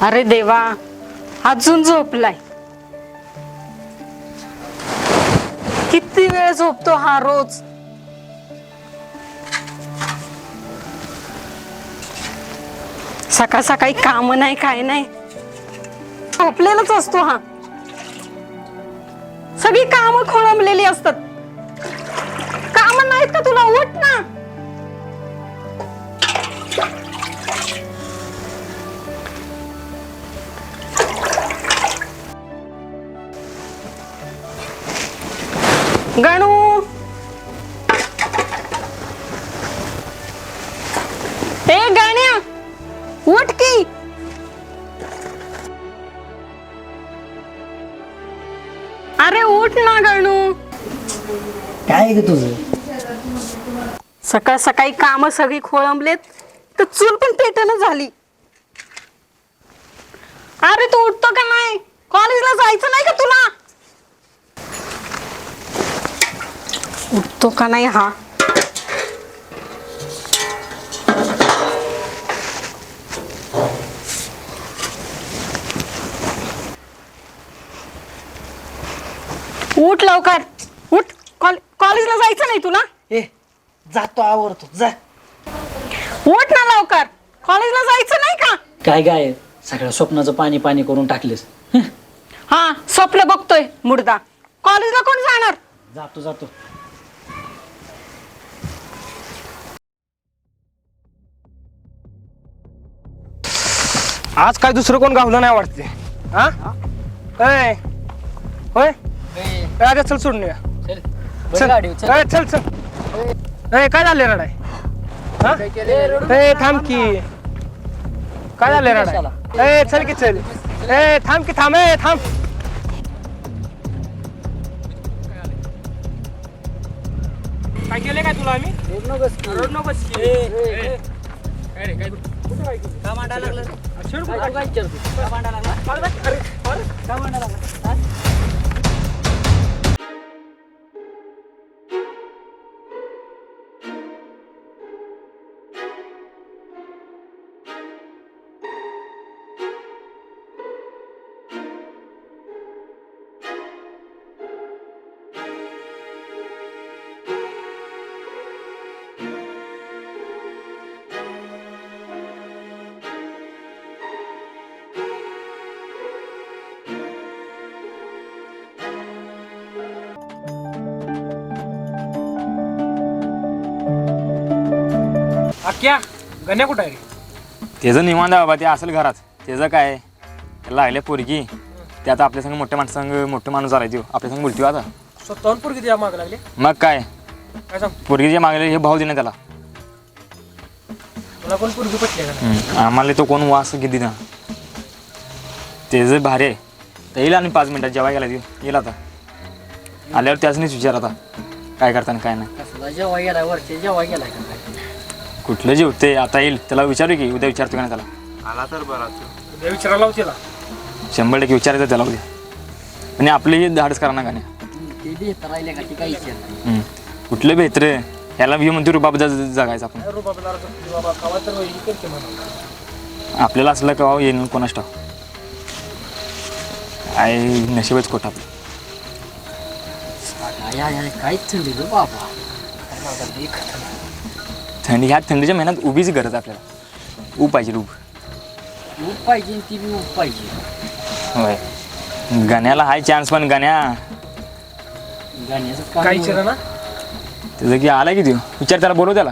अरे देवा, अजून झोपलाय. किती वेळ झोपतो हा रोज. सकाळ सकाळी काम नाही काय नाही, झोपलेलाच असतो हा. सगळी काम खोळंबलेली असतात. काम नाहीत का तुला? उठ ना. गणू, ए गाण्या, उठ की. अरे उठ ना गणू. काय ग तुझं? सकाळ सकाळी काम सगळी खोळंबलेत, तर चूल पण पेटणं झाली. अरे तू उठतो का नाही? कॉलेजला जायचं नाही का तुला? उठतो का नाही हा? उठ लवकर, उठ. कॉलेजला जायचं नाही तुला? ए जातो, आवरतो, जा. उठ ना लवकर, कॉलेजला जायचं नाही का? काय काय सगळ्या स्वप्नाचं पाणी पाणी करून टाकलेस. हा, स्वप्न बघतोय मुर्दा. कॉलेजला कोण जाणार? जातो जातो. आज काय दुसरं कोण गावलं नाही वाटते. हा होय होय. अरे चल सोडून या. चल चल चल. काय झाले रडाय? थांब की. काय झाले रडाय? चल की चल. थांब की, थांब. थांब. काय केलंय काय तुला आम्ही? रड नकोस की. काय रे, काय कुठं काय केलं? का मांडायला लागलं? का मांडायला लागला? अक्या गण्या कुठं आहे रे? त्याचं निवांत आहे बाबा, ते असेल घरात. त्याचं काय, त्याला लागल्या पोरगी. ते आता आपल्या संग मोठ्या माणसांग मोठं माणूस झालाय. तो आपल्या संग बोलतो आता. स्वतःहून पोरगी द्या माग लागले. मग काय सांग, पोरगीच्या मागले हे भाऊ देणार त्याला. तुला कोण पोरगी पटली का? आम्हाला तो कोण वास किती ना. त्याचं भारी आहे. तर येईल आणि 5 मिनिटात जेव्हा गेला येईल आता. आल्यावर त्याच नाही विचार आता काय करताना काय नाही. जेव्हा गेलाय वरचे, जेव्हा गेलाय का? कुठलं जेवते आता येईल. त्याला विचारू की उद्या विचारतो का नाही त्याला. आला तर बरा. उद्या विचारायला होती 100% विचारायचं त्याला उद्या. आणि आपली धाडस करा ना गाणे. ते बी येत राहिले का? ते काही विचार कुठलं बेहतर ह्याला व्यू म्हणतो रुबाब जगायचं आपण. आपल्याला असलं का येईल कोणाच ठाव. काय नशीबच खोट आपलं. काहीच थंडी ग बाबा. थंडी, ह्या थंडीच्या महिन्यात उभीच गरज आपल्याला. ऊब पाहिजे, ऊब. ऊब पाहिजे, ती बी ऊब पाहिजे. होय. गाण्याला हाय चान्स, पण गाण्या गाण्याचं काय विचार ना. त्याचं की आला की देऊ विचार त्याला, बोलव त्याला.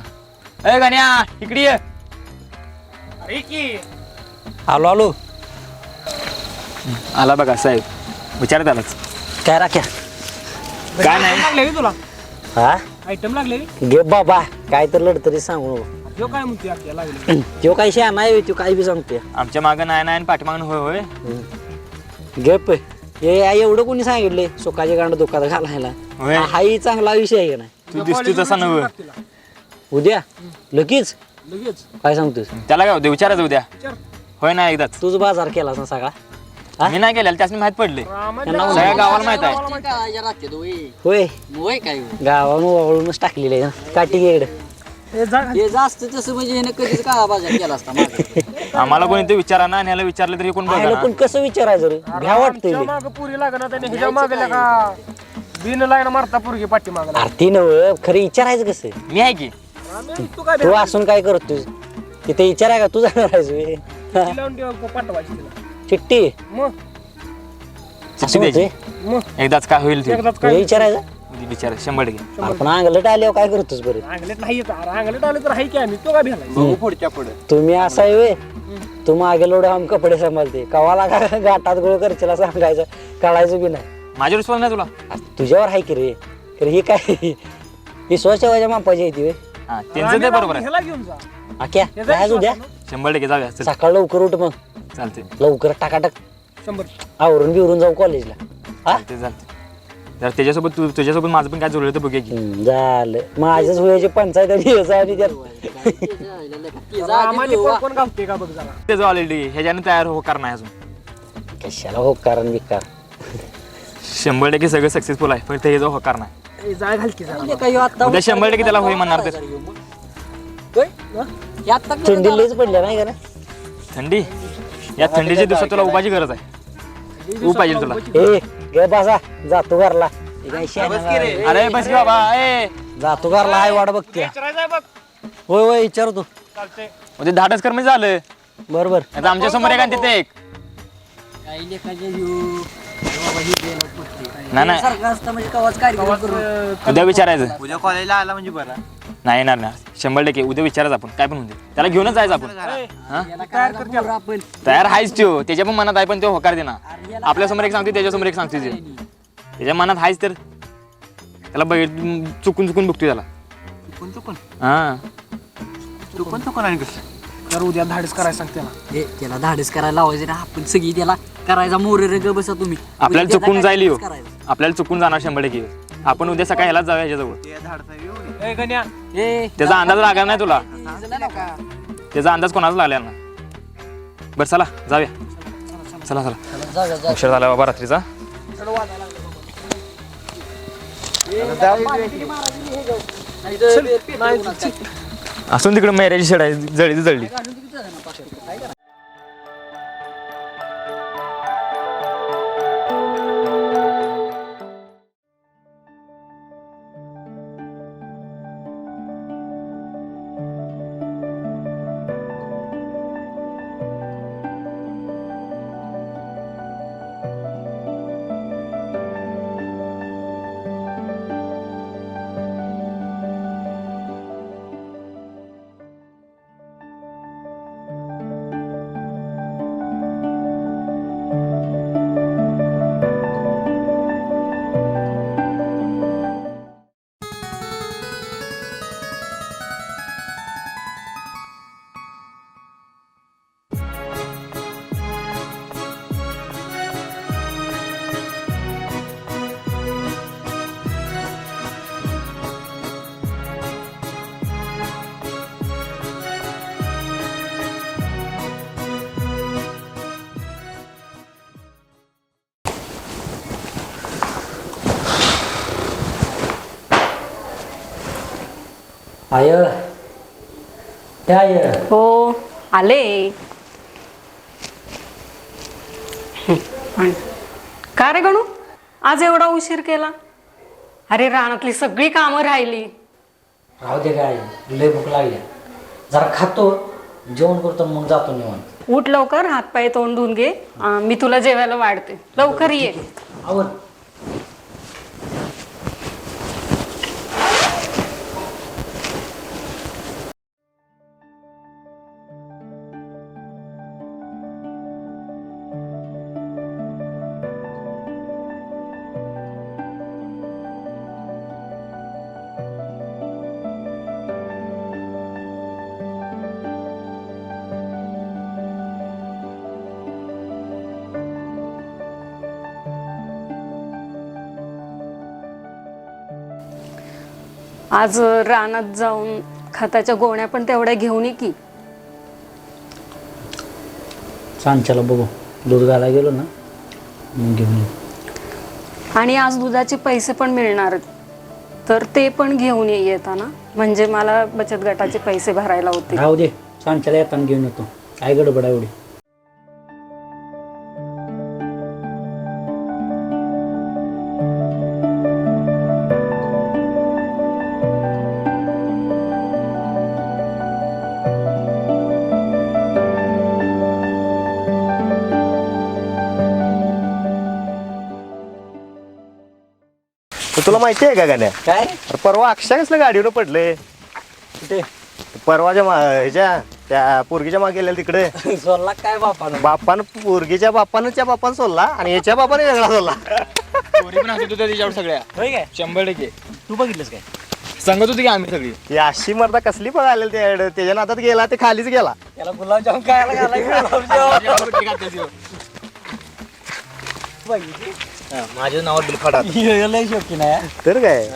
अरे गाण्या इकडे ये. अरे की आलो आलो. आला बघा साहेब, विचार त्यालाच. काय राख्या? काय नाही लागले तुला हा आयटम लागले. गे बाबा, काय तर लढ तरी सांगू नको. जो काय म्हणते आपल्याला लागले. तो काही शहा नाही, तो काही बी सांगतोय. आमच्या मागं नाही आणि पाठीमागं होय होय. गप हे एवढं कोणी सांगितले सुखाचे गांड दुखात घालायला? होय. हाही चांगला विषय आहे का नाही? तू दिसतो तसा नव. उद्या लगेच लगेच काय सांगतोस? त्याला काय होते विचारायचं उद्या. होय ना एकदाच. तूच बाजार केलास ना सगळा? मी नाही केलेलं, त्यासनी माहित पडले. सगळ्या गावाला माहित आहे. होय गावानं वावळूनच टाकलेलं आहे ना काठी गेड. हे जास्त तसं म्हणजे ह्यानं कधीच काळा बाजार केला असता माझा. आम्हाला कोणी ते विचारा ना आणि ह्याला विचारलं तरी कोण आयला बघा पण कसं विचारायचं रे भ्या वाटतंय लय. माग पुरी लागणार त्याने ह्याच्या मागल्या का बिन लाईन मारता पुरगी पाठी मागला अरे ती नव खरं विचारायचं कसं मी आहे की तू काय तू असून काय करतोय तिथे विचाराय का तू जाणार आहेस बे? लावून ठेव, पाठवायची तिला चिठ्ठी मग असं द्यायची. होतंय मग एकदाच काय होईल ते एकदाच तुला काय विचारायचं विचार 100%. आपण अंगलट आल्यावर काय करतोस बरं अंगलेट नाही येत अंगलेट आले तर आहे की आम्ही तो काय भेलाय पुढच्या पुढे तुम्ही असा आहे वे तू मागे लोड हम कपडे सांभाळते कवाला का गाठात गोळ करशील सांगायचं कळायचं बी नाही माझ्यावर विश्वास नाही तुला तुझ्यावर आहे की रे खरं ही काय ही स्वच्छवाच्या मापाची आहे ती वे हा त्यांचं ते बरोबर आहे ह्याला घेऊन जा आक्या काय उद्या 100% जाऊया चल सकाळ लवकर उठ मग चालते लवकर टाकाटाक 100 आवरून बिवरून जाऊ कॉलेजला हा चालते तर तुझ्यासोबत माझं पण काय जुळलं तर बघूया की झालं माझ्याच वयाची पंचायत आणि याचं आणि त्यात आम्हाला कोण कोण गावते का बघ जरा त्याचं ऑलरेडी ह्याच्यानं तयार होकार नाही अजून कशाला हो कारण बिकार 100% सगळं सक्सेसफुल आहे फक्त हे जो होकार नाही ए, जाळ घाल की जरा उद्या 100% त्याला होई म्हणणार तर थंडी लईच पडल्या नाही का ना थंडी या थंडीच्या दिवसात तुला उभाची गरज आहे ऊब पाहिजे तुला ए गे बसा जातो घरला हे काय शेणाला- अरे बस की बाबा ए जातो घरला आहे वाट बघते विचारायचं बघ होय होय विचारतो चालते उद्या धाडस कर म्हणजे झालं बरोबर आता आमच्या समोर एक आणि तिथे एक नाही उद्या विचारायचं उद्या कॉलेजला आला म्हणजे बरं नाही येणार ना 100% उद्या विचारायचं आपण काय पण होते त्याला घेऊनच जायचं आपण हा तयार कर त्याला. तयार आहेच तो त्याच्या पण मनात आहे पण तो होकार दे ना आपल्या समोर एक सांगते त्याच्यासमोर एक सांगते त्याच्या मनात आहेच तर त्याला चुकून चुकून बघतोय त्याला चुकून हा चुकून आणि कसं तर उद्या धाडस करायला सांग त्याला त्याला धाडस करायला लावायचं ना आपण सगळी त्याला करायचा मोरे ग बसा तुम्ही आपल्याला चुकून जाईल यो करायचं. आपल्याला चुकून जाणार 100% आपण उद्या सकाळी ह्यालाच जाऊया ह्याच्याजवळ ते धाडसा एवढी ए गण्या ए, त्याचा अंदाज लागला नाही तुला झालं का? त्याचा अंदाज कोणाचा लागला ना बरं चला जाऊया चला चला उशीर झाला बाबा रात्रीचा असून तिकडे मैऱ्याची शेड आहे जळली जळली आय आय हो आले का रे गणू आज एवढा उशीर केला अरे रानातली सगळी कामं राहिली राहू दे काय लय भूक लागली जरा खातो जेवण करतो मग जातो निवांत उठ लवकर हातपाय तोंड धुवून घे मी तुला जेवायला वाढते लवकर ये आवर आज रानात जाऊन खताच्या गोण्या पण तेवढ्या घेऊन ये की सांच्याला बघू दूध घालायला गेलो ना मग घेऊन ये. आणि आज दुधाचे पैसे पण मिळणार तर ते पण घेऊन येताना म्हणजे मला बचत गटाचे पैसे भरायला होते राहू दे सांच्याला येताना घेऊन येतो काय गडबड आहे एवढी? तुला माहिती आहे का गाण्या काय अरे परवा अक्षय कसलं गाडीवर पडले कुठे परवाच्या ह्याच्या त्या पोरगीच्या मागे गेलेल्या तिकडे सोडला काय बापानं? बापानं पोरगीच्या बापानं बापानं सोडला आणि याच्या बापाने वेगळा सोडला पोरी पण हसत होत्या त्याच्यावर सगळ्या होय काय? 100%. तू बघितलंस काय? सांगत होती की आम्ही सगळी ती अशी मर्दा कसली पण आलेली त्याच्याकडे त्याच्या नादात गेला ते खालीच गेला त्याला गुलाबजाम खायला घालायचं. माझ्या नावात बिलफाडा लय शौकीन आहे. तर काय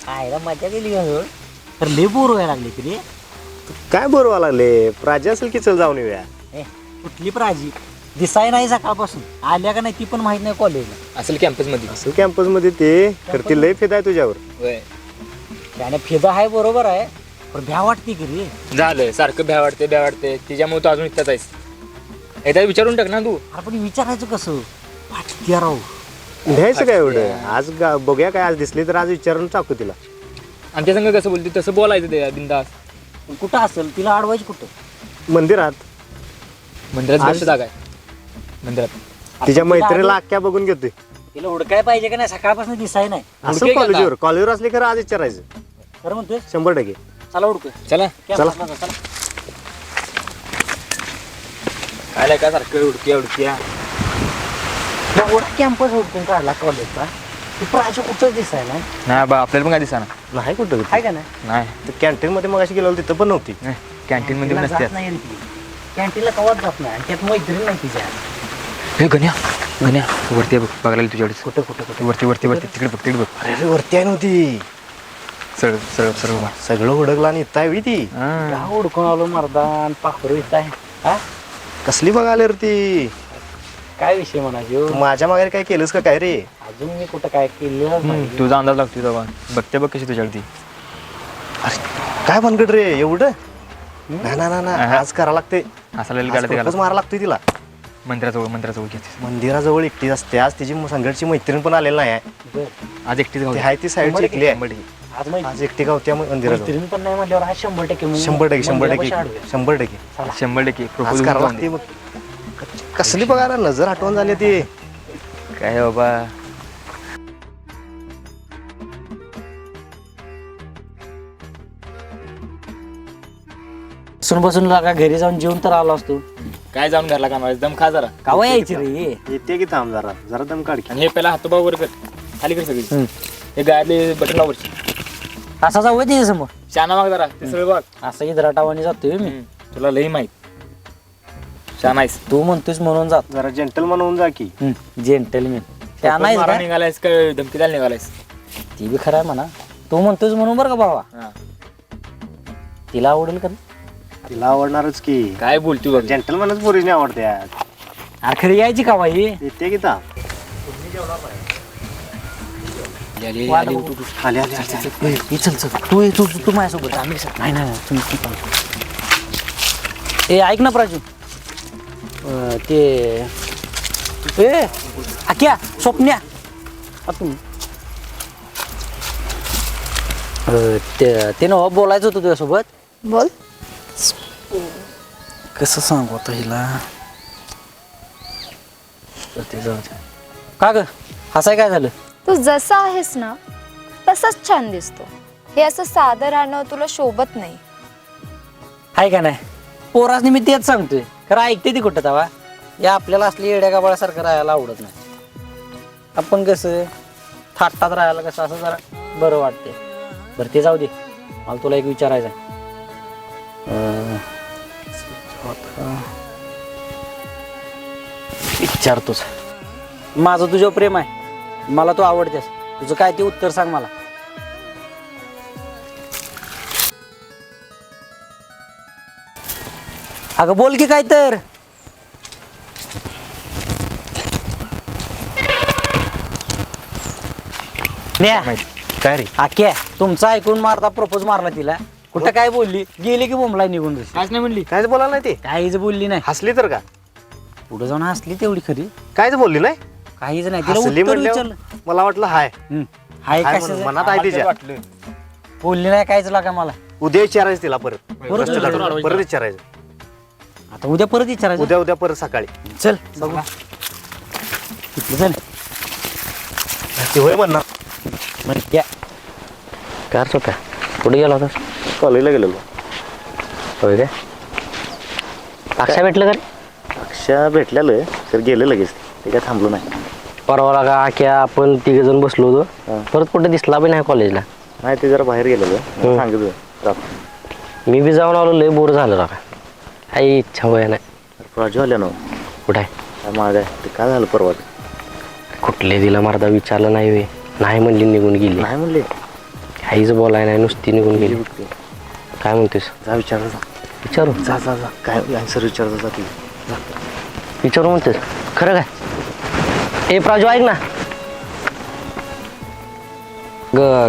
आयला मजा केली तर लय बोर व्हायला लागली तरी. काय बरोबर लागले प्राजी असेल की चल जाऊन येऊया कुठली प्राजी दिसाय नाही सकाळपासून आल्या का नाही ती पण माहित नाही कॉलेजला. असेल कॅम्पस मध्ये असं कॅम्पस मध्ये ते तर ती लय फिदा आहे तुझ्यावर होय. त्याने फिदा आहे बरोबर आहे पण भ्या वाटते की रे. झालं सारखं भ्या वाटते तिच्यामुळे तू अजून इथंच आहेस. एकदा विचारून टाक ना तू. अरे पण विचारायचं कसं वाटते राहू. घ्यायचं काय एवढं आज बघूया काय आज दिसली तर आज विचारून टाकू तिला आमच्या संग कसं बोलते तसं बोलायचं ते बिंदास. कुठं असेल तिला अडवायची कुठं? मंदिरात मंदिरात बेस्ट जागा आहे मंदिरात. तिच्या मैत्रिणीला अख्ख्या बघून घेतोय तिला हुडकाय पाहिजे का नाही सकाळपासून दिसाय नाही. असं हुडके का कॉलेजवर असली खरं आज विचारायचं खरं म्हणतोय 100%. चला हुडकू चला चला. काय का सारखं उडक्या कॅम्पस हुडकून काढला कॉलेजचा प्राची कुठंच दिसाय नाही. नाही बा आपल्याला पण काय दिसा नाही कुठं आहे का नाही? नाही कॅन्टीन मध्ये मग अशी गेलो तिथं पण नव्हती कॅन्टीन मध्ये तिला नसते. जात नाही रे ती. कॅन्टीनला कवाच जात नाही आणि त्यात मैत्रीण नाही तिच्या. हे गण्या वरती बघ बघायला तुझ्याकडे कुठं कुठं कुठं वरती तिकडे बघ तिकडे बघ. अरे वरती आहे नव्हती सरळ सरळ सरळ बघ. सगळं हुडकला आणि इथं आहे ती हा. हुडकून आलो मर्दा आणि पाखरू येत आहे. हा कसली बघाले रे ती काय विषय म्हणायचो तू माझ्या मागे काय केलंस का काय रे अजून मी कुठं काय केलं नाही. तुझा अंदाज लागतोय तेव्हा बघते बघ कशी तुझ्यावरती. काय भानगड रे एवढं ना आज करा लागते असा गाडा ते प्रपोज मारा लागतोय तिला मंदिराजवळ घेते. मंदिराजवळ एकटी असते आज तिची संघटची मैत्रीण पण आलेली नाही आहे. बरं. आज एकटीच ती गाव आहे ती साईडची एकली आहे आज माहिती आज एकटी गावत्या मंदिराजवळ मैत्रीण पण नाही म्हटल्यावर आज 100% म्हणजे 100% मंदिरापाशी अडवूया. 100% 100% आज प्रपोज करा लागते मग कसली बघायला नजर हटवून झाली ती काय बाबा. बसून लागा घरी जाऊन जेवून तर आलो असतो. काय जाऊन घरला कामाला दम खा जरा. कावा यायची रे. येते की थांब जरा जरा दम काढ की. आणि हे पहिला हातोबा वर कर खाली कर सगळी. हे गायले बटन लावरची असा जाऊ तिच्या समोर शाना माग जरा ते सगळं बघ. असं इद्राटावाने जातोय मी. तुला लई माहित शाना आहेस. तू म्हणतोयस म्हणून जात जरा जेंटल म्हणून जा की जेंटलमॅन त्या नाही मारा निघालायस काय धमकी द्यायला निघालायस. ती बी खरं आहे म्हणा. तू म्हणतोयस म्हणून बरं का भावा. हा. तिला आवडेल का? तिला आवडणारच की काय बोलतोय बघ. जेंटलमॅनच पोरीने आवडते अरे खरी यायची का बाई? येते की थांब आली, वाट आली, बघू. उठ, उठ. आली चल चल तू माझ्यासोबत आम्ही नाही नाही तुम्ही ए ऐक ना प्राजू ते ए आक्या स्वप्न्या तुम्ही ते ना बोलायचं होतं तुझ्यासोबत. बोल. कसं सांगू आता हिला ते जाऊ दे. का ग हसाय काय झालं? तू जसा आहेस ना तसाच छान दिसतो. हे असं साधं राहणं तुला शोभत नाही. आहे का नाही? पोरासनी मी तेच सांगतोय खरं ऐकते ती कुठं तवा. या आपल्याला असली येड्या गाबाळासारखं राहायला आवडत नाही. आपण कसं थाटात राहायला कसं असं जरा बरं वाटते. बरं ते जाऊ दे मला तुला एक विचारायचं आहे. विचारतोच माझं तुझ्यावर प्रेम आहे. मला तू आवडतेस. तुझं काय ते उत्तर सांग मला. अगं बोल की काय तर. काय रे आख्या तुमचा ऐकून मारता प्रपोज मारला तिला कुठं काय बोलली गेली की बोंबला निघून जशी. काहीच नाही म्हणली. कायच बोला नाही ते काहीच बोलली नाही. हसली तर का पुढे जाऊन हसली तेवढी खरी. कायच बोलली नाही काहीच नाही. तिला हसली उत्तर म्हणल्यावर विचारलं. मला वाटलं हाय हाय हाय कशाचं? म्हणून मनात आहे तिच्या वाटलं. बोलली नाही काहीच लागा मला. उद्या विचारायचं तिला परत परत परत विचारायचं आता उद्या परत विचारायचं. उद्या परत सकाळी चल बघू किती चल ते होय म्हणणार म्हणजे कार होता कुठे गेला होता कॉलेजला गेलेलो होय काय अक्षा भेटलं का रे? अक्षा भेटलेलं तर गेलं लगेच ते काय थांबलो नाही परवा लागा आख्या आपण तिघ जण बसलो होतो परत कुठे दिसला पण नाही कॉलेजला. नाही ते जरा बाहेर गेलेलं सांगितलं मी बी जाऊन आलो लय बोर झालं रागा काही इच्छा होय नाही. राजू आल्या ना कुठं आहे माग आहे ते काय झालं परवा कुठले दिला मारदा विचारलं नाही वे नाही म्हणली निघून गेली. नाही म्हणले काहीच बोलाय नाही नुसती निघून गेली. काय म्हणतेस जा विचार जा विचारू जा जा जा काय आन्सर विचारतो जा तुला जा विचारू म्हणतेस खरं काय. ए प्राजू ऐक ना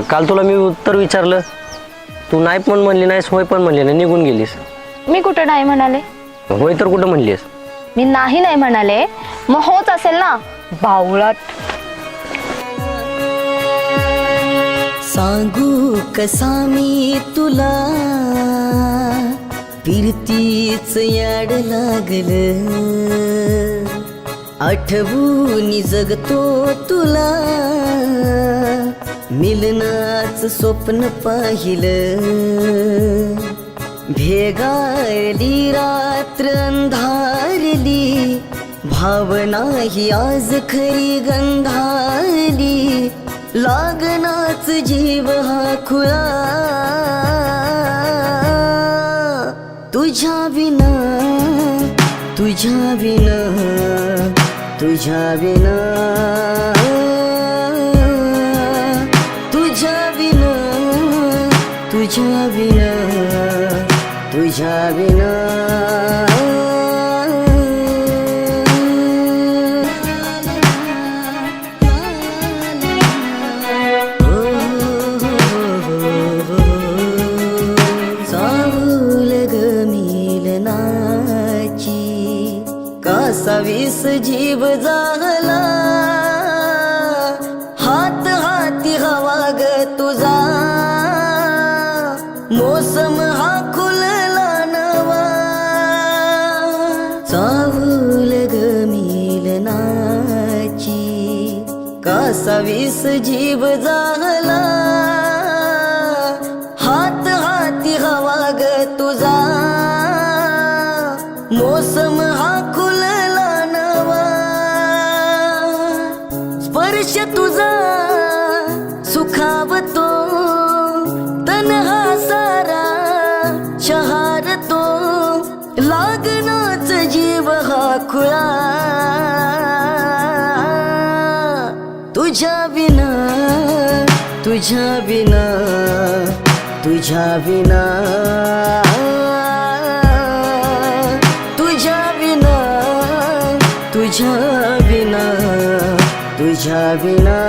काल तुला मी उत्तर विचारलं तू नाही पण म्हणली नाहीस होय पण म्हणली नाही निघून गेलीस. मी कुठं नाही म्हणाले. होय तर कुठं म्हणलीस. मी नाही म्हणाले मग होच असेल ना बावळट. सांगू कसा मी तुला फिरतीच याड लागल आठवून जगतो तुला मिलनाच स्वप्न पाहिलं भेगाळली रात्र अंधारली भावना ही आज खरी गंधारली लागनाच जीव हा खुळा तुझ्या विना तुझ्या विना तुझ्या विना तुझ्या विना तुझ्या विना तुझ्या विना कासावीस जीव जाहला हात हाती हवा ग तुझा मोसम हा खुलला नवा चाहूल ग मिलनाची कासावीस जीव जाहला हात हाती हवा ग तुझा मोसम हा खुलला नवा स्पर्श तुझा सुखावतो तन हा सारा शहारतो लागनाच जीव हा खुळा तुझ्या विना तुझ्या विना तुझ्या विना तुझ्या विना तुझ्या विना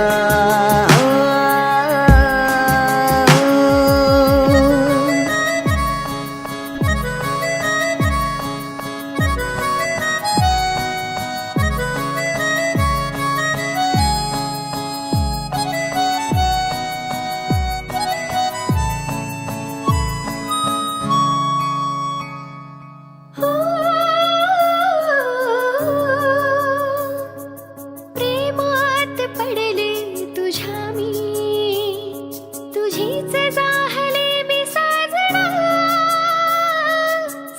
प्रेमात पडले तुझ्या मी तुझीच जाहले मी साजना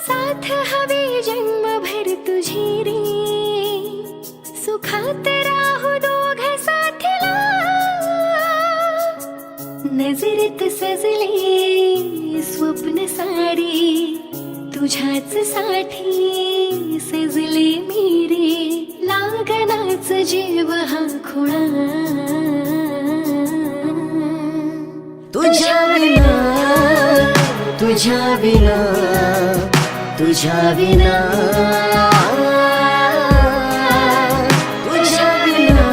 साथ हवे जन्मभर तुझी रे सुखात राहू दोघ साथीला नजरेत सजले स्वप्न सारी तुझ्याच साठी सजले मी रे लागनाच जीव हा खुळा तुझ्या विना तुझ्या विना तुझ्या विना तुझ्या विना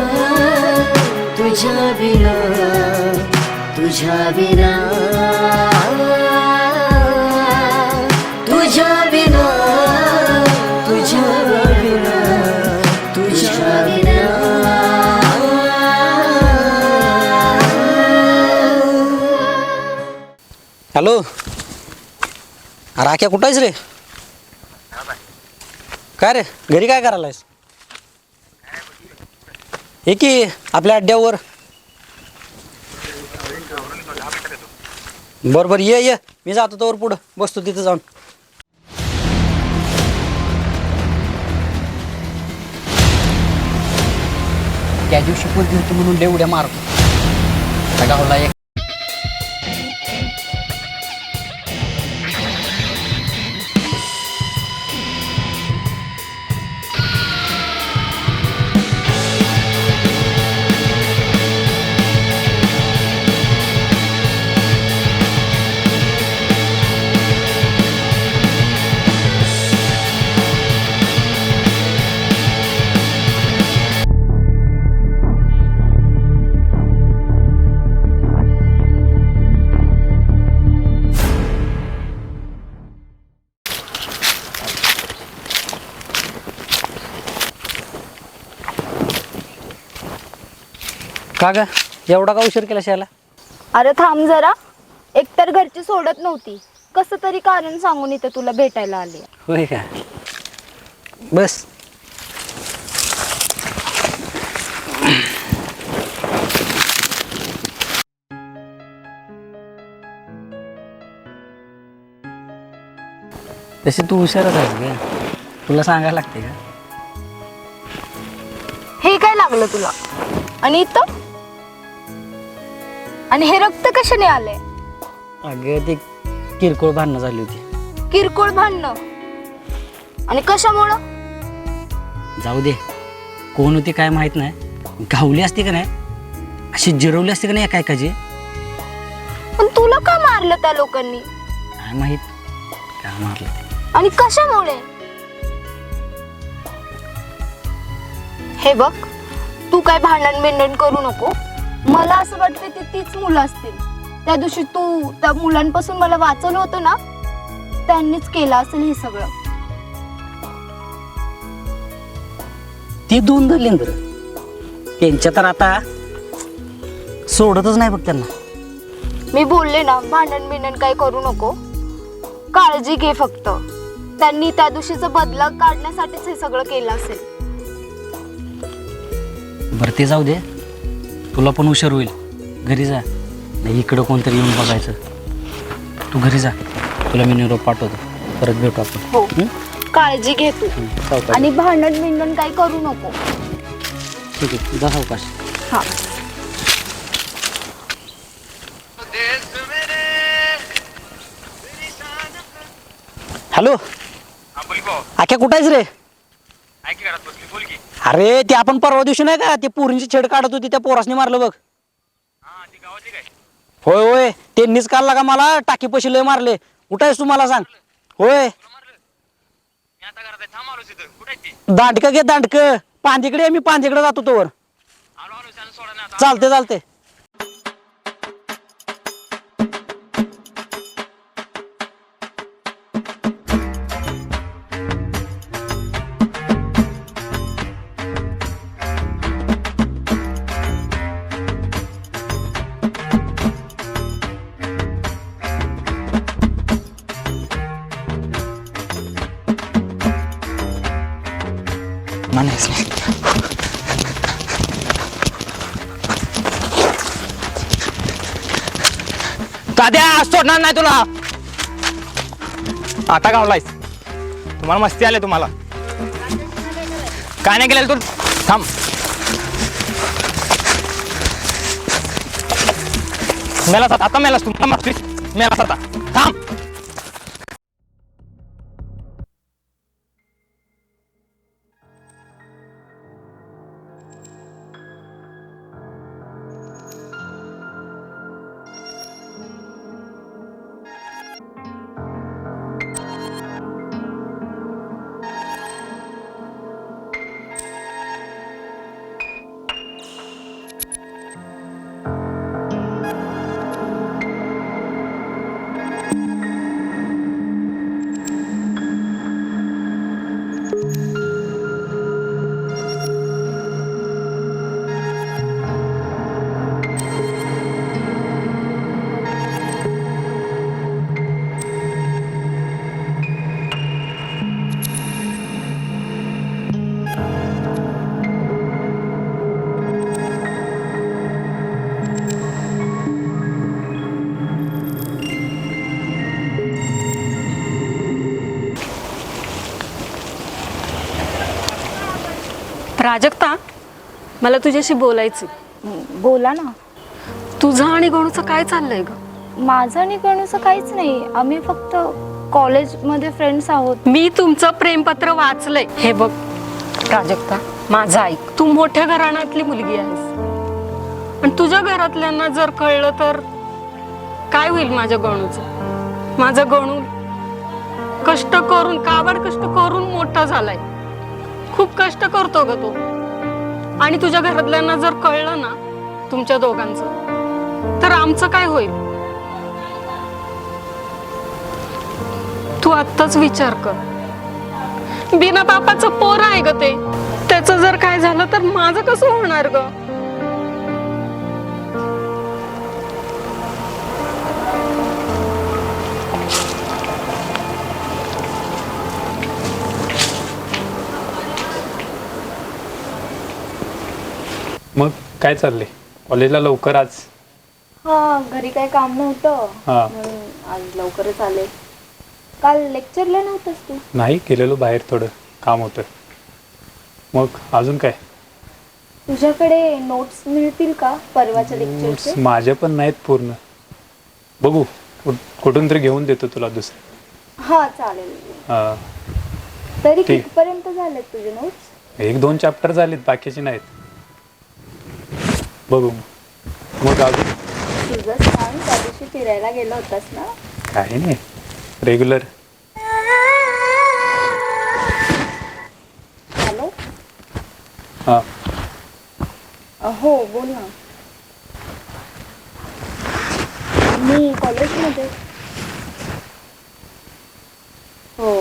तुझ्या विना तुझ्या विना हॅलो. राख्या कुठं आहेस रे? काय रे घरी काय करायलायस? हे की आपल्या अड्ड्यावर. बरं ये मी जातो तोवर पुढं बसतो तिथं जाऊन. त्या दिवशी पोरगी होती म्हणून लय उड्या मारतो त्या गावला एक. का ग एवढा का उशीर केला शाला? अरे थांब जरा. एकतर घरची सोडत नव्हती, कसं तरी कारण सांगून इथे तुला भेटायला आले. होय का? बस. तशी तू हुशारच आहेस ग, तुला सांगायला लागते का? हे काय लागलं तुला? आणि इथं? आणि हे रक्त कशाने आले? अगं ते किरकोळ भांडणं झाली होती. किरकोळ भांडणं? आणि कशामुळं? जाऊ दे, कोण होती काय माहित नाही. गावली असते का नाही, अशी जिरवली असते का नाही एकाची. पण तुला का मारलं त्या लोकांनी? काय माहित का मारलं. आणि कशामुळे? हे बघ, तू काय भांडण बिंडण करू नको. मला असं वाटतं ते तीच मुलं असतील. त्या दिवशी तू त्या मुलांपासून मला वाचवलं होतं ना, त्यांनीच केलं असेल हे सगळं. ते दोन दलेंद्र त्यांच्या तर आता सोडतच नाही बघ त्यांना. मी बोलले ना, भांडण बिंडण काही करू नको, काळजी घे फक्त. त्यांनी त्या दिवशीचा बदला काढण्यासाठीच हे सगळं केलं असेल. बरं ते जाऊ दे, तुला पण उशीर होईल. घरी जा, नाही इकडं कोणतरी येऊन बघायचं. तू घरी जा, तुला मी निरोप पाठवतो. परत भेटू आपण. हो, काळजी घे तू. सावकाश. आणि भांडण बिंडण काही करू नको. ठीक आहे, जा सावकाश. हा. हॅलो. आख्या कुठं आहेस रे? अरे ते आपण परवा दिवशी नाही का ते पोरींची छेड काढत होती, त्या पोरासनी मारलं बघ. होय होय, त्यांनीच काल लागा मला टाकी पैसे लय मारले. कुठं आहेस तू मला सांग. होय दांडक घे दांडक. पांदीकडे मी पांदीकडे जातो तोवर. चालते चालते. दाद्या सोडणार नाही तुला. आता गावलायस, तुम्हाला मस्ती आले. तुम्हाला काय नाही केलेलं तू. थांब. मेलास आता मेलास तू. मेलास आता. थांब. प्राजक्ता, मला तुझ्याशी बोलायचं. बोला ना. तुझं आणि गणूचं काय चाललंय ग? माझं आणि गणूचं काहीच नाही. आम्ही फक्त कॉलेजमध्ये फ्रेंड्स आहोत. मी तुमचं प्रेमपत्र वाचलंय. हे बघ प्राजक्ता, माझं ऐक. तू मोठ्या घराण्यातली मुलगी आहेस आणि तुझ्या घरातल्यांना जर कळलं तर काय होईल माझ्या गणूचं? माझा गणू कष्ट करून, काबाड कष्ट करून मोठा झालाय. खूप कष्ट करतो ग तो. आणि तुझ्या घरातल्यांना जर कळलं ना तुमच्या दोघांचं, तर आमचं काय होईल? तू आत्ताच विचार कर. बिना बापाचं पोर आहे ग ते. त्याचं जर काय झालं तर माझं कसं होणार ग? मग काय चाललंय कॉलेजला लवकर आज? हा, घरी काही काम नव्हतं हा. म्हणून आज लवकरच आले. काल लेक्चरला नव्हतंस तू? नाही, गेलेलो बाहेर, थोडं काम होतं. मग अजून काय? तुझ्याकडे नोट्स मिळतील का परवाच्या लेक्चरचे? नोट्स माझ्या पण नाहीत पूर्ण. बघू, कुठून तरी घेऊन देतो तुला दुसरं. हा चालेल. हा, तरी ठीक. कितपर्यंत झालेत तुझे नोट्स? 1-2 चॅप्टर झालेत, बाकीचे नाहीत. बघू मग अजून तुझं सांग. त्या दिवशी फिरायला गेला होतास ना? काही नाही, रेग्युलर. हॅलो. हां. हो बोल ना. मी कॉलेजमध्ये. हो,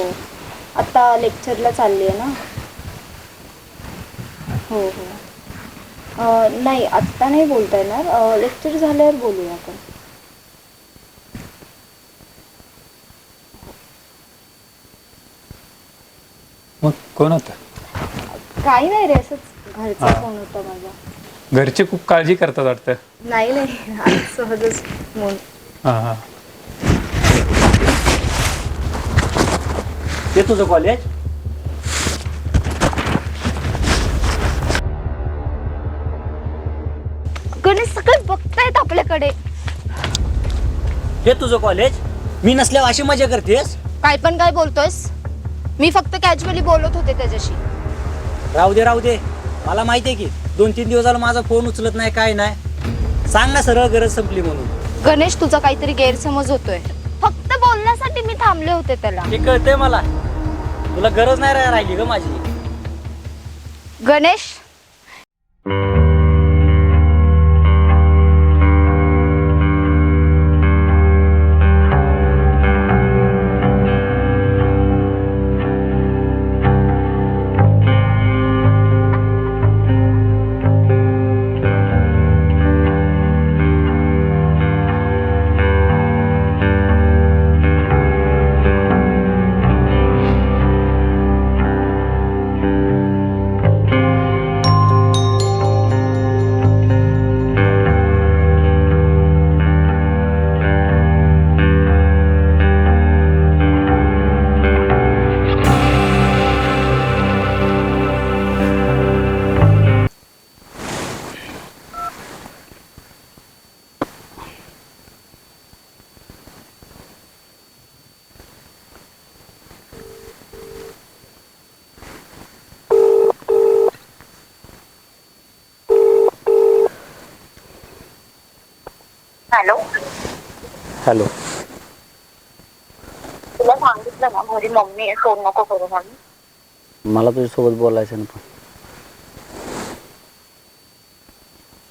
आता लेक्चरला चालली आहे ना? हो हो. नाही, आत्ता नाही बोलता येणार. लेक्चर झाल्यावर बोलूया आपण. मग कोण होतं? काही नाही रे, असंच घरचा हा. फोन होता माझा. घरचे खूप काळजी करतात वाटतं. नाही नाही, आज सहजच फोन. हां हां. ते तुझं कॉलेज? गणेश, सगळे बघतायत आपल्याकडे. हे तुझं कॉलेज? मी नसल्यावर अशी मजा करतेस? काय पण काय बोलतोयस? मी फक्त कॅज्युअली बोलत होते त्याच्याशी. राहू दे. मला माहिती आहे की 2-3 दिवस झाला माझा फोन उचलत नाही, काय नाही. सांग ना सरळ, गरज संपली म्हणून. गणेश, तुझा काहीतरी गैरसमज होतोय. फक्त बोलण्यासाठी मी थांबले होते त्याला. हे कळतंय मला. तुला गरज नाही राहिली ग माझी. गणेश, हॅलो. हॅलो. तुला सांगितलं ना घरी मम्मी आहे, फोन नको करू म्हणून. मला तुझ्यासोबत बोलायचं ना.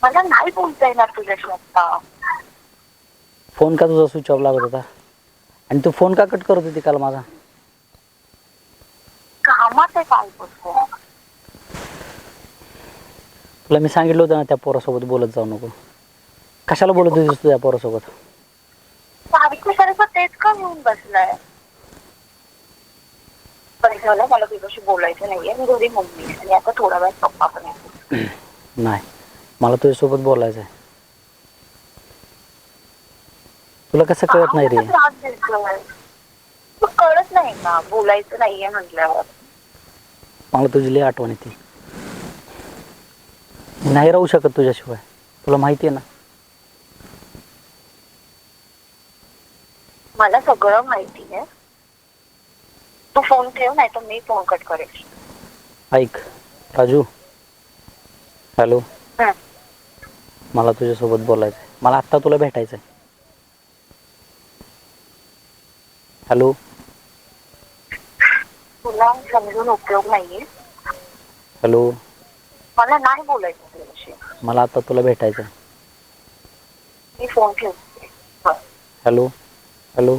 मला नाही बोलता येणार तुझ्याशी आता. फोन का तुझा स्विच ऑफ लागत होता? आणि तू फोन का कट करत होती काल माझा? कामात आहे काय बोलतो. तुला मी सांगितलं होतं ना त्या पोरासोबत बोलत जाऊ नको. कशाला बोलत होतीस तू त्या पोरासोबत? सावित्री सारखं तेच का घेऊन बसलाय. पण झालं, मला तुझ्याशी बोलायचं नाहीये. मी घरी मम्मी आहे आणि आता थोडा वेळ पप्पा पण आहे. नाही, मला तुझ्यासोबत बोलायचं आहे. तुला कसं कळत नाही रे? त्रास देतोय तू, कळत नाही का बोलायचं नाहीये म्हटल्यावर? मला तुझी लई आठवण येते. नाही राहू शकत तुझ्याशिवाय, तुला माहिती आहे ना. मला सगळं माहिती आहे. तू फोन ठेव, नाही तर मी फोन कट करेल. ऐक राजू, हॅलो, हं. मला तुझ्यासोबत बोलायचं आहे. मला आत्ता तुला भेटायचं आहे. हॅलो. तुला समजून उपयोग नाहीये. हॅलो. मला नाही बोलायचं तुझ्याशी. मला आता तुला भेटायचं आहे. मी फोन ठेवते. बरं. हॅलो. हॅलो.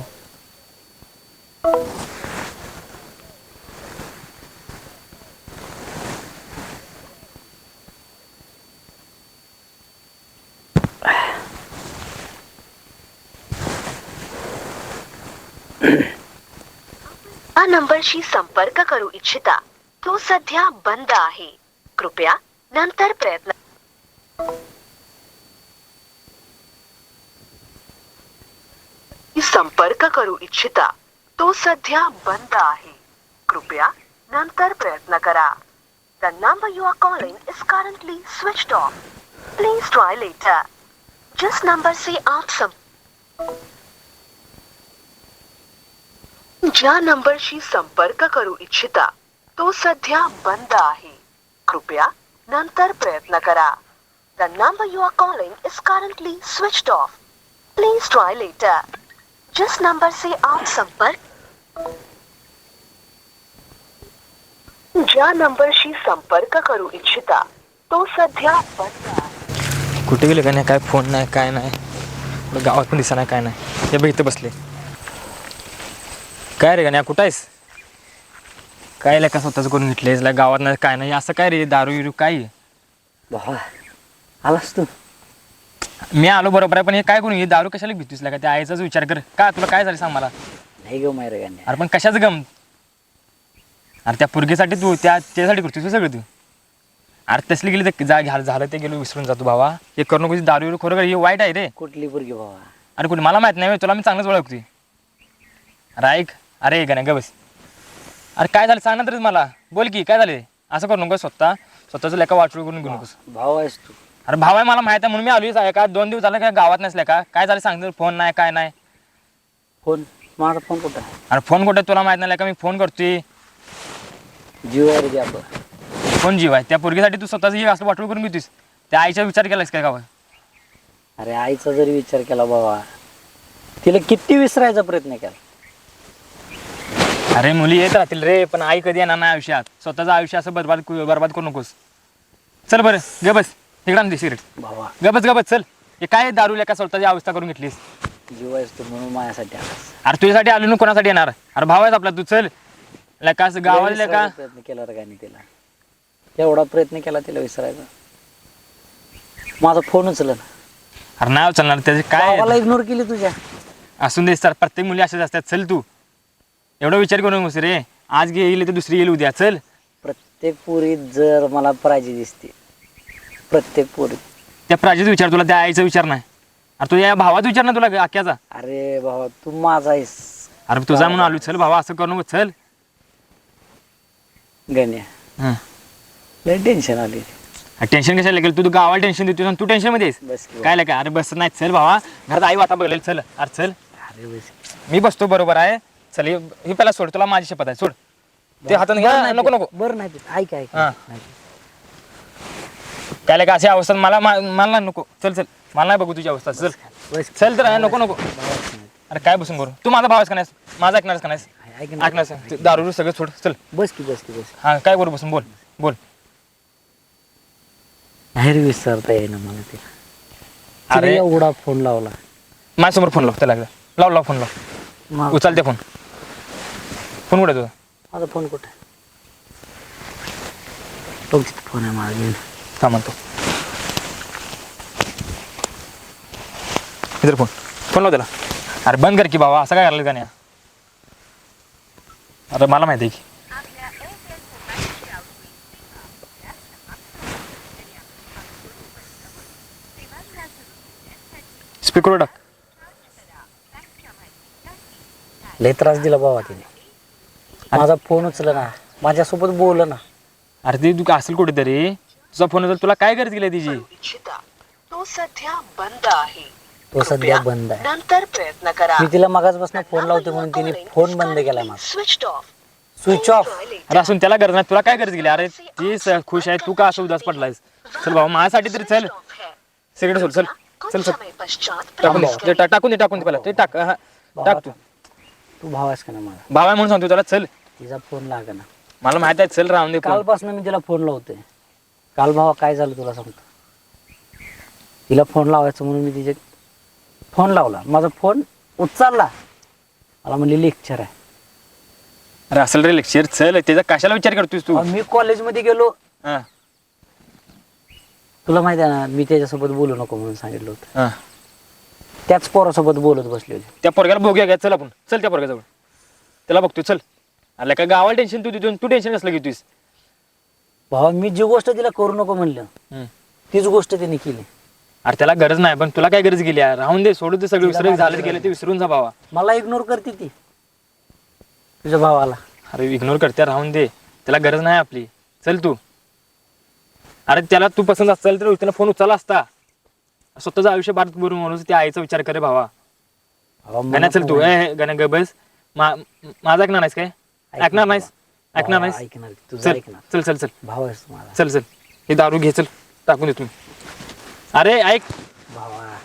या नंबरशी संपर्क करू इच्छिता तो सध्या बंद आहे. कृपया नंतर प्रयत्न. संपर्क करू इच्छिता तो सध्या बंद आहे. कृपया नंतर प्रयत्न करा. The number you are calling is currently switched off. Please try later. जिस नंबर से आप ज्या नंबरशी संपर्क करू इच्छिता तो सध्या बंद आहे. कृपया नंतर प्रयत्न करा. The number you are calling is currently switched off. Please try later. जिस नंबर से आप ज्या नंबरशी संपर्क करू इच्छिता तो सध्या बंद आहे. कुठे गेले का नाही, काय फोन नाही, काय नाही, गावात पण दिसा नाही, काय नाही. हे बघ इथं बसले. काय रे गाण्या, कुठं आहेस? काय लेका स्वतःच करून घेतलेस, गावात नाही काय नाही, असं काय रे, दारू विरू काय? भावा आलास तू? मी आलो बरोबर आहे, पण हे काय करून हे दारू कशाला घेतोस? का त्या आईचाच विचार कर. का तुला काय झालं सांग मला. नाही गं मायरे गाण्या. अरे पण कशाच गम? अरे त्या पुरगीसाठी तू त्यासाठी करतोस सगळं तू. अरे तसली गेली तर झालं ते गेलो, विसरून जातो भावा. हे करू नको, दारू विरू खरोखर हे वाईट आहे रे. कुठली पोरगी भावा? अरे कुठे मला माहित नाही, तुला मी चांगलंच ओळखतोय. अरे ऐक, अरे गाण्या ग बस. अरे काय झालं सांग ना तरीच मला, बोल की काय झाले. असं करू नको, स्वतःच लेका वाटू करून घेऊ नकोस. भाव आहेस तू. अरे भाव आहे मला माहित आहे, म्हणून मी आलोच आहे. का 2 दिवस झालं काय गावात नसल्या का? काय झालं सांगतो, फोन नाही काय नाही. फोन, माझा फोन कुठं आहे? अरे फोन कुठे तुला माहित नाही का? मी फोन करतोय. जीवावर घ्या बघ. फोन जीव आहे. त्या पोरगीसाठी तू स्वतःच हे असं वाटू करून घेतोस. त्या आईचा विचार केलास काय गावा? अरे आईचा जरी विचार केला बाबा, तिला किती विसरायचा प्रयत्न केला. अरे मुली येत राहतील रे, पण आई कधी येणार नाही आयुष्यात. स्वतःचं आयुष्य असं बरबाद करू नकोस. चल बरं ग बस, इकडे आण दे सिगरेट. भावा गबस चल. हे काय दारू लेका स्वतःची अवस्था करून घेतलीस. जीव आहेस तू म्हणून माझ्यासाठी आलास. अरे तुझ्यासाठी आलो ना, कोणासाठी येणार? अरे भाव आहेस आपला, तू चल. लेका असं गावाला लेका. प्रयत्न केला रे गाणी तिला, एवढा प्रयत्न केला तिला विसरायचा. माझा फोन उचल ना. अरे नाही उचलणार, त्याचे काय मला इग्नोर केली तुझ्या. असून दे सर, प्रत्येक मुली अशाच असतात. चल तू, एवढा विचार करू नकोस रे. आज गेली तर दुसरी गेली उद्या. चल. प्रत्येक पोरी जर मला प्राची दिसते, प्रत्येक पोरी. त्या प्राजीचा विचार, तुला त्या आईचा विचार नाही. अरे तू या भावाचा विचार ना तुला आख्याचा. अरे भावा तू माझा आहेस. अरे तुझा म्हणून आलो. चल भावा, असं करू नको. चल गण्या, लय टेन्शन आली. टेन्शन कशाला लागेल? तू गावाला टेन्शन देतो आणि तू टेन्शन मध्ये आहेस. बस की काय लागा? अरे बस नाही. चल भावा, घरात आई वाटा बघेल. चल. अरे चल. अरे बस. मी बसतो बरोबर आहे. चल ही पहिला सोड, तुला माझी शपथ आहे. सोड ते हातात घ्या. नको बरं नाही ऐक ऐक. हां. काय लागा अशी अवस्था मला नको. चल मला नाही बघू तुझी अवस्था. चल चल तर नको. अरे काय बसून करू? तू माझा भावच का नाहीस? माझा ऐकणारच का नाहीस? ऐकणार दारू सगळं सोड. चल बस की. हां, काय करू बसून? बोल. बाहेर विसरता येईना मला तिला. अरे एवढा फोन लावला. माझ्यासमोर फोन लाव. त्याला लाव फोन लाव. उचलते फोन कुठे तुझा? माझा फोन कुठे? फोन आहे माझा. का म्हणतो इधर फोन लाव त्याला. अरे बंद कर की बाबा, असं काय करायला का नाही? अरे मला माहिती आहे की स्पीकर टाक. लय त्रास दिला बाबा तिने. माझा फोन उचल ना, माझ्यासोबत बोल ना. अरे ते तू असेल कुठेतरी, तुझा फोन तर तुला काय गरज गेली तिची? करू इच्छिता तो सध्या बंद आहे. तो सध्या बंद आहे. नंतर प्रयत्न करा. मी तिला मगाचपासून फोन लावते म्हणून तिने फोन बंद केलाय माझा. Switch off. Switch off. अरे असून त्याला गरज नाही, तुला काय गरज गेली? अरे ती खुश आहे, तू का असं उदास पडलायस? चल बाबा माझ्यासाठी तरी चल. सिगरेट सोड, चल चल चल. टाकून दे, टाकून दे पहिला ते टाक. हा, टाक तू. तू भाव आहेस का ना मला? भाव आहे म्हणून सांगतो त्याला चल. तिचा फोन लाग ना. मला माहित आहे, चल राहून दे. कालपासून मी तिला फोन लावतोय. काल भावा काय झालं तुला सांगतो. तिला फोन लावायचं म्हणून मी तिचे फोन लावला, माझा फोन उचलला, मला म्हणली लेक्चर आहे. अरे असेल रे लेक्चर, चल. त्याचा कशाला विचार करतोस तू? मी कॉलेजमध्ये गेलो. हा तुला माहिती आहे ना, मी त्याच्यासोबत बोलू नको म्हणून सांगितलं होतं. हा, त्याच पोरासोबत बोलत बसलेली. त्या पोरग्याला बघूया घ्या, चल आपण. चल त्या पोरग्याजवळ, त्याला बघतो चल. अरे काय गावाला टेन्शन तू टेन्शन कसलं घेतोस? भावा मी जी गोष्ट तिला करू नको म्हणलं तीच गोष्ट तिने केली. अरे त्याला गरज नाही, पण तुला काय गरज गेली? राहून दे, सोडू दे, सगळं विसरून झालं गेलं ते विसरून जा भावा. मला इग्नोर करते ती तुझ्या भावाला. अरे इग्नोर करते, राहून दे, त्याला गरज नाही आपली. चल तू. अरे त्याला तू पसंत असेल तर त्याला फोन उचलला असता. स्वतःचं आयुष्य भारत करून म्हणून त्या आईचा विचार करे भावा. गण्या चल तू. गण्या ग बस. माझा ऐकणार नाहीस काय? ऐकणार नाहीस? ऐकणार नाहीस? चल चल चल चल भावा चल चल. हे दारू घे, चल टाकून दे तुम्ही. अरे ऐक भावा,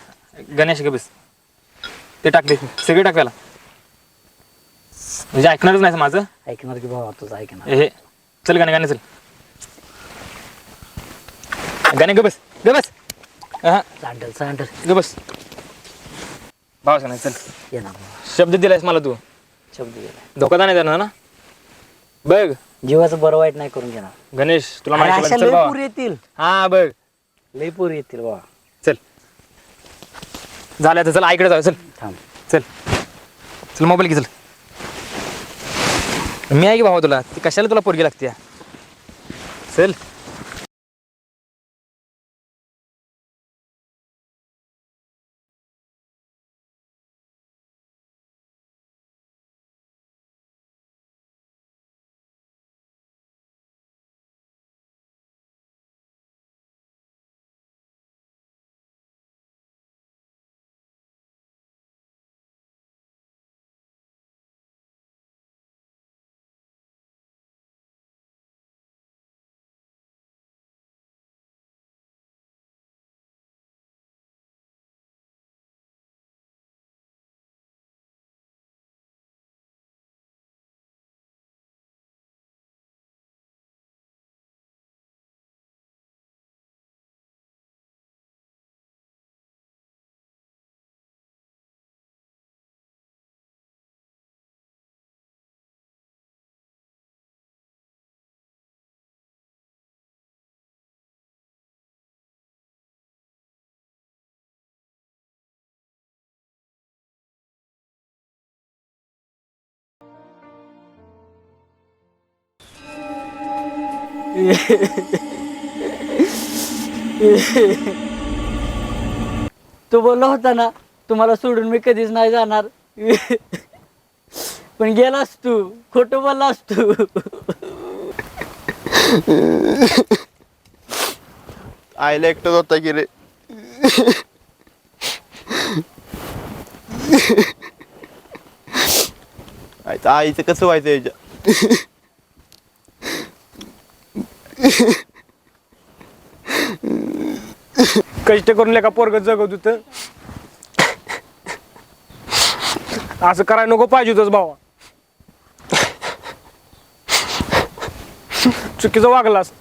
गणेश ग बस. ते टाक दे, सगळे टाक त्याला. म्हणजे ऐकणारच नाही माझं. ऐकणार की भावा, तुझं ऐकणार. हे चल गाणे गाणे चल. गाणे ग बस, ग बस. हा सांडल सांडल ग बस. भाव सांग चल. ये ना, शब्द दिलायस मला तू. शब्द दिला. धोका नाही देणार ना बघ. जीवाचं बरं वाईट नाही करून घेणार. गणेश तुला अरे माहिती अशा चल लय भावा. पोरी येतील. हा बघ, लय पोरी येतील बाबा. चल झालं आता. चल आईकडे जाऊ. चल थांब. चल चल मोबाईल घे चल. मी आहे की भावा तुला, ती कशाला तुला पोरगी लागते? चल. तू बोलला होता ना तुम्हाला सोडून मी कधीच नाही जाणार. पण गेलास तू, खोटं बोललास तू. आईला एकटंच होता की रे. आईचं कसं व्हायचं याच्या? कष्ट करून लेका पोरग जगत होतं. असं करायला नको पाहिजे होतंच भावा. चुकीचं वागलास.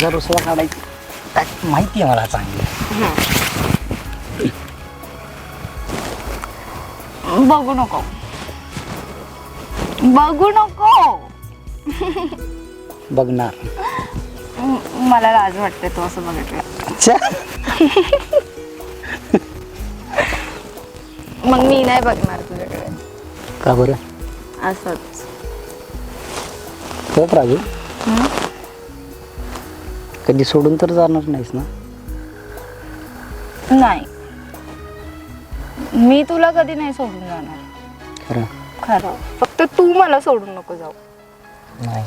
तुझा रुसवा काढायची माहिती आहे मला चांगली. बघू नको बघू नको. बघणार. मला लाज वाटते तो असं बघितलं. मग मी नाही बघणार तुझ्याकडे. का बरं? असंच. हो प्राजू, कधी सोडून तर जाणार नाहीस ना? नाही, मी तुला कधी नाही सोडून जाणार. खरं? खरं. फक्त तू मला सोडून नको जाऊ. नाही.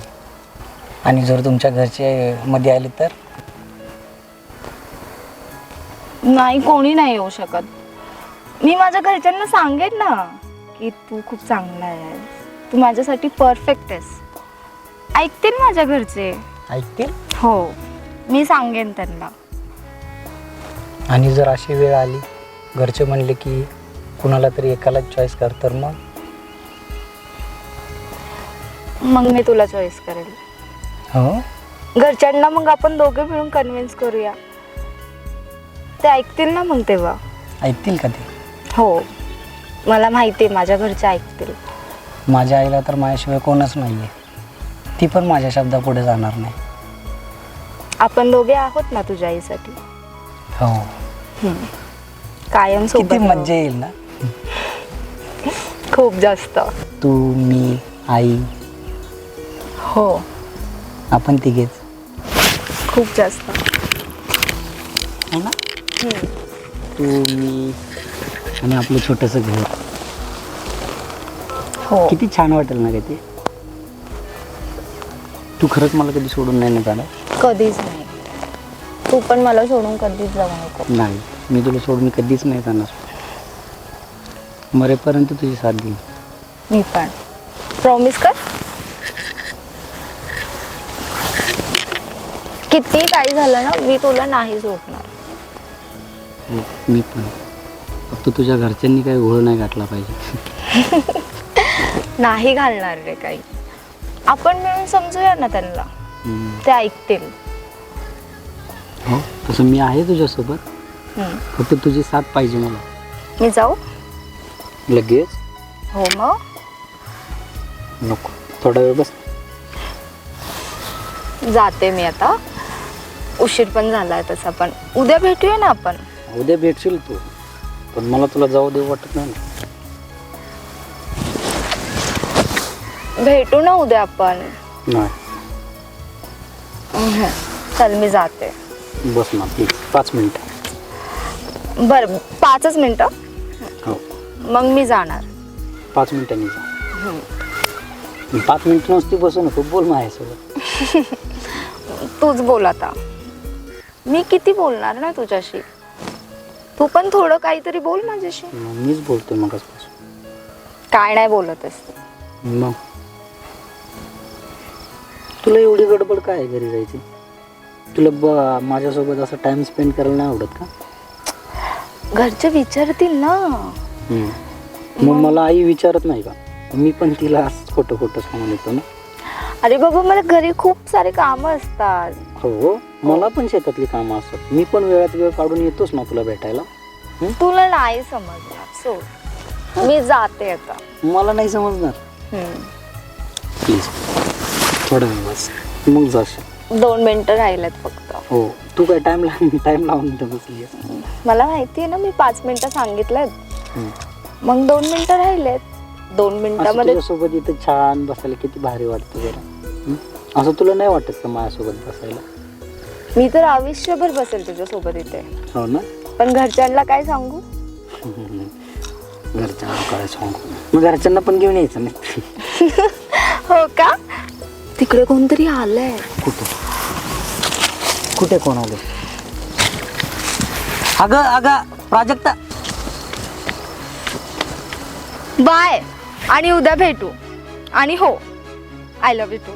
आणि जर तुमच्या घरचे मध्ये आले तर? नाही, कोणी नाही येऊ शकत. मी माझ्या घरच्यांना सांगेन ना की तू खूप चांगला आहे, तू माझ्यासाठी परफेक्ट आहेस. ऐकतील माझ्या घरचे. ऐकतील? हो, मी सांगेन त्यांना. आणि जर अशी वेळ आली, घरचे म्हणले की कुणाला तरी एकालाच चॉईस कर, तर मग मी तुला चॉईस करेल. हो. घरच्यांना मग आपण दोघे मिळून कन्व्हिन्स करूया. ते ऐकतील ना मग तेव्हा. ऐकतील का ते? हो, मला माहिती आहे माझ्या घरचे ऐकतील. माझ्या आईला तर माझ्याशिवाय कोणच नाही आहे. ती पण माझ्या शब्दापुढे जाणार नाही. आपण दोघे आहोत ना तुझ्या आईसाठी. हो. कायम सोबत. किती मज्जा येईल ना. खूप जास्त. तू, मी, आई. हो, आपण तिघेच. खूप जास्त. है ना? तू, मी आणि आपलं छोटंसं घर. हो. किती छान वाटेल ना ते. तू खरंच मला कधी सोडून नाही जाणार? कधीच नाही. तू पण मला सोडून कधीच जाऊ नको. नाही, मी तुला सोडून कधीच नाही जाणार. मरेपर्यंत तुझी साथ देईन. मी पण. प्रॉमिस कर. किती काही झालं ना, मी तुला नाही सोडणार. हो, मी पण. फक्त तुझ्या घरच्यांनी काही घोळ नाही घातला पाहिजे. नाही घालणार रे काही. आपण मिळून समजूया ना त्यांना. ते ऐकतील. हो, तसं मी आहे तुझ्यासोबत. फक्त तुझी साथ पाहिजे मला. मी जाऊ लगेच? हो. मग नको, थोडा वेळ बस. जाते मी आता. उशीर पण झालाय तसा, पण उद्या भेटूया ना आपण. उद्या भेटशील तू, पण मला तुला जाऊ देऊ वाटत नाही. भेटू ना उद्या आपण. नाही. चल मी जाते. बस ना प्लीज, 5 मिनिटं. बरं, 5च मिनिटं. हो. मग मी जाणार. 5 मिनिटांनी जा. 5 मिनिटं नुसती बसू नको, बोल माझ्यासोबत. तूच बोल आता. मी किती बोलणार ना तुझ्याशी. तू पण थोडं काहीतरी बोल माझ्याशी. मीच बोलतोय मगाचपासून. काय नाही बोलतस. मग तुला एवढी गडबड काय आहे घरी जायची? तुला माझ्यासोबत असं टाइम स्पेंड करायला नाही आवडत का? घरचे विचारतील ना. मग मला आई विचारत नाही का? मी पण तिला असंच खोटं खोटं सांगून येतो ना. अरे बाबा, मला घरी खूप सारे कामं असतात. हो, मला पण शेतातली कामं असतात. मी पण वेळात वेळ काढून येतोच ना तुला भेटायला. तुला नाही समजणार. सोड, मी जाते आता. मला नाही समजणार. प्लीज थोडा वेळ बस, मग जाशील. 2 मिनिटं राहिलेत फक्त. हो, तू काय टाइम लावून इथं बसली आहे? मला माहिती आहे ना, मी 5 मिनिटं सांगितलेत. मग 2 मिनिटं राहिलेत. 2 मिनिटामध्ये तुझ्यासोबत इथं छान बसायला किती भारी वाटतं जरा. असं तुला नाही वाटत का माझ्यासोबत बसायला? मी तर आयुष्यभर बसेल तुझ्यासोबत इथे. हो ना. पण घरच्यांना काय सांगू? घरच्यांना काय सांगू? मग घरच्यांना पण घेऊन यायचं नाही. हो का? तिकडे कोणतरी आलंय. कुठे कोण आलं? अगं प्राजक्ता. बाय. आणि उद्या भेटू. आणि हो, आय लव्ह यू टू.